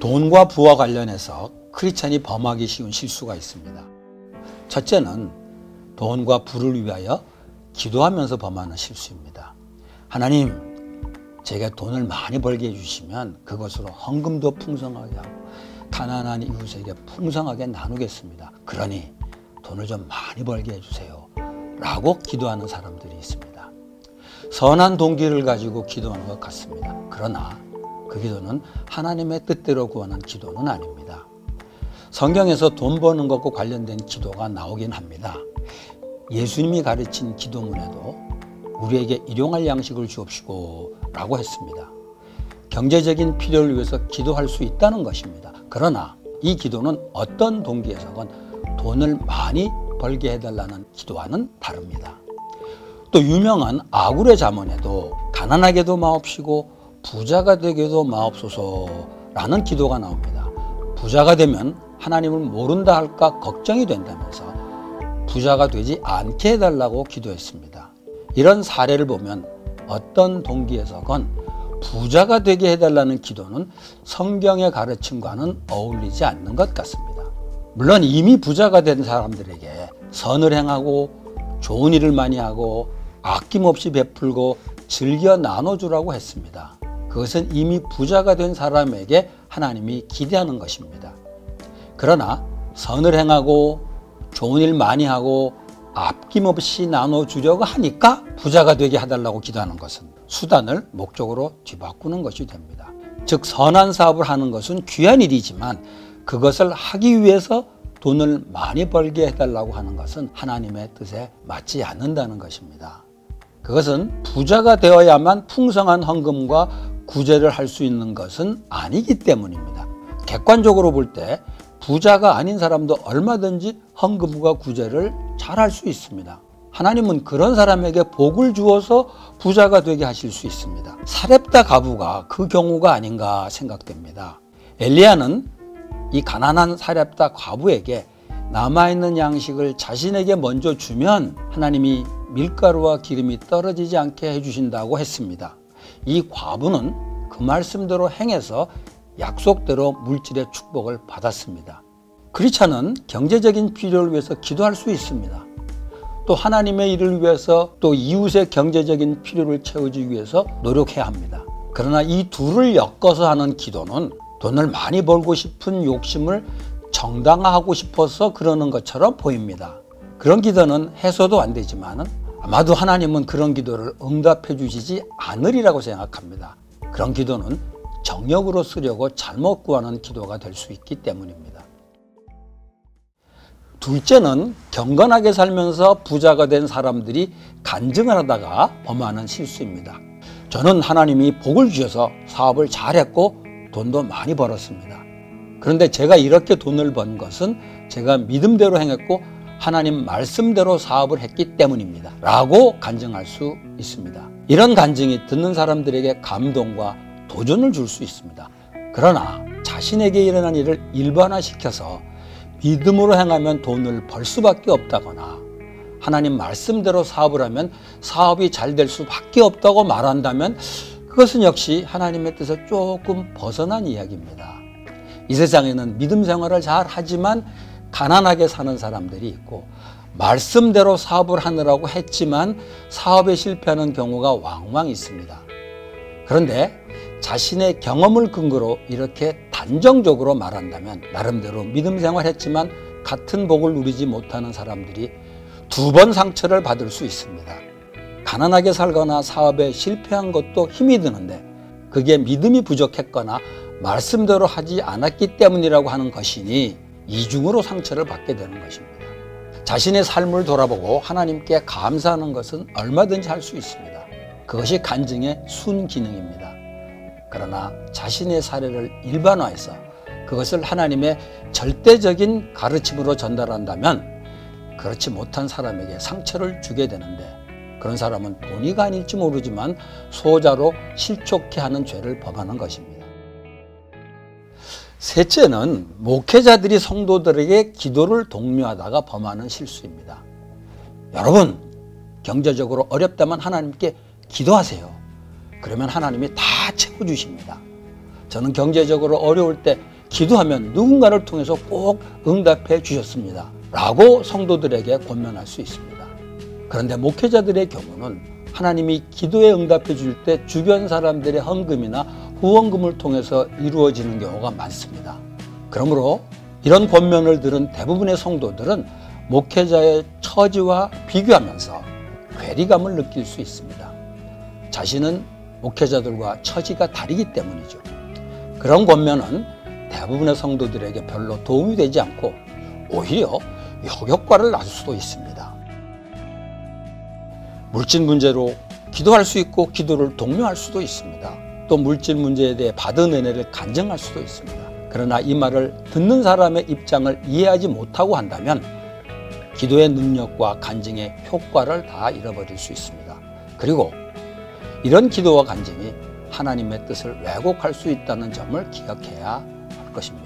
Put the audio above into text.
돈과 부와 관련해서 크리스찬이 범하기 쉬운 실수가 있습니다. 첫째는 돈과 부를 위하여 기도하면서 범하는 실수입니다. 하나님, 제가 돈을 많이 벌게 해주시면 그것으로 헌금도 풍성하게 하고 가난한 이웃에게 풍성하게 나누겠습니다. 그러니 돈을 좀 많이 벌게 해주세요 라고 기도하는 사람들이 있습니다. 선한 동기를 가지고 기도하는 것 같습니다. 그러나 그 기도는 하나님의 뜻대로 구하는 기도는 아닙니다. 성경에서 돈 버는 것과 관련된 기도가 나오긴 합니다. 예수님이 가르친 기도문에도 우리에게 일용할 양식을 주옵시고 라고 했습니다. 경제적인 필요를 위해서 기도할 수 있다는 것입니다. 그러나 이 기도는 어떤 동기에서건 돈을 많이 벌게 해달라는 기도와는 다릅니다. 또 유명한 아굴의 잠언에도 가난하게도 마옵시고 부자가 되게도 마옵소서라는 기도가 나옵니다. 부자가 되면 하나님을 모른다 할까 걱정이 된다면서 부자가 되지 않게 해달라고 기도했습니다. 이런 사례를 보면 어떤 동기에서건 부자가 되게 해달라는 기도는 성경의 가르침과는 어울리지 않는 것 같습니다. 물론 이미 부자가 된 사람들에게 선을 행하고 좋은 일을 많이 하고 아낌없이 베풀고 즐겨 나눠주라고 했습니다. 그것은 이미 부자가 된 사람에게 하나님이 기대하는 것입니다. 그러나 선을 행하고 좋은 일 많이 하고 아낌없이 나눠주려고 하니까 부자가 되게 해달라고 기도하는 것은 수단을 목적으로 뒤바꾸는 것이 됩니다. 즉 선한 사업을 하는 것은 귀한 일이지만 그것을 하기 위해서 돈을 많이 벌게 해달라고 하는 것은 하나님의 뜻에 맞지 않는다는 것입니다. 그것은 부자가 되어야만 풍성한 헌금과 구제를 할 수 있는 것은 아니기 때문입니다. 객관적으로 볼 때 부자가 아닌 사람도 얼마든지 헌금과 구제를 잘 할 수 있습니다. 하나님은 그런 사람에게 복을 주어서 부자가 되게 하실 수 있습니다. 사렙다 과부가 그 경우가 아닌가 생각됩니다. 엘리야는 이 가난한 사렙다 과부에게 남아있는 양식을 자신에게 먼저 주면 하나님이 밀가루와 기름이 떨어지지 않게 해주신다고 했습니다. 이 과부는 그 말씀대로 행해서 약속대로 물질의 축복을 받았습니다. 크리스찬은 경제적인 필요를 위해서 기도할 수 있습니다. 또 하나님의 일을 위해서 또 이웃의 경제적인 필요를 채우기 위해서 노력해야 합니다. 그러나 이 둘을 엮어서 하는 기도는 돈을 많이 벌고 싶은 욕심을 정당화하고 싶어서 그러는 것처럼 보입니다. 그런 기도는 해서도 안 되지만 아마도 하나님은 그런 기도를 응답해 주시지 않으리라고 생각합니다. 그런 기도는 정욕으로 쓰려고 잘못 구하는 기도가 될 수 있기 때문입니다. 둘째는 경건하게 살면서 부자가 된 사람들이 간증을 하다가 범하는 실수입니다. 저는 하나님이 복을 주셔서 사업을 잘했고 돈도 많이 벌었습니다. 그런데 제가 이렇게 돈을 번 것은 제가 믿음대로 행했고 하나님 말씀대로 사업을 했기 때문입니다 라고 간증할 수 있습니다. 이런 간증이 듣는 사람들에게 감동과 도전을 줄 수 있습니다. 그러나 자신에게 일어난 일을 일반화시켜서 믿음으로 행하면 돈을 벌 수밖에 없다거나 하나님 말씀대로 사업을 하면 사업이 잘 될 수밖에 없다고 말한다면 그것은 역시 하나님의 뜻을 조금 벗어난 이야기입니다. 이 세상에는 믿음 생활을 잘 하지만 가난하게 사는 사람들이 있고 말씀대로 사업을 하느라고 했지만 사업에 실패하는 경우가 왕왕 있습니다. 그런데 자신의 경험을 근거로 이렇게 단정적으로 말한다면 나름대로 믿음 생활했지만 같은 복을 누리지 못하는 사람들이 두 번 상처를 받을 수 있습니다. 가난하게 살거나 사업에 실패한 것도 힘이 드는데 그게 믿음이 부족했거나 말씀대로 하지 않았기 때문이라고 하는 것이니 이중으로 상처를 받게 되는 것입니다. 자신의 삶을 돌아보고 하나님께 감사하는 것은 얼마든지 할 수 있습니다. 그것이 간증의 순기능입니다. 그러나 자신의 사례를 일반화해서 그것을 하나님의 절대적인 가르침으로 전달한다면 그렇지 못한 사람에게 상처를 주게 되는데 그런 사람은 본의가 아닐지 모르지만 소자로 실족해 하는 죄를 범하는 것입니다. 셋째는 목회자들이 성도들에게 기도를 독려하다가 범하는 실수입니다. 여러분, 경제적으로 어렵다면 하나님께 기도하세요. 그러면 하나님이 다 채워주십니다. 저는 경제적으로 어려울 때 기도하면 누군가를 통해서 꼭 응답해 주셨습니다 라고 성도들에게 권면할 수 있습니다. 그런데 목회자들의 경우는 하나님이 기도에 응답해 줄 때 주변 사람들의 헌금이나 후원금을 통해서 이루어지는 경우가 많습니다. 그러므로 이런 권면을 들은 대부분의 성도들은 목회자의 처지와 비교하면서 괴리감을 느낄 수 있습니다. 자신은 목회자들과 처지가 다르기 때문이죠. 그런 권면은 대부분의 성도들에게 별로 도움이 되지 않고 오히려 역효과를 낳을 수도 있습니다. 물질 문제로 기도할 수 있고 기도를 독려할 수도 있습니다. 또 물질 문제에 대해 받은 은혜를 간증할 수도 있습니다. 그러나 이 말을 듣는 사람의 입장을 이해하지 못하고 한다면 기도의 능력과 간증의 효과를 다 잃어버릴 수 있습니다. 그리고 이런 기도와 간증이 하나님의 뜻을 왜곡할 수 있다는 점을 기억해야 할 것입니다.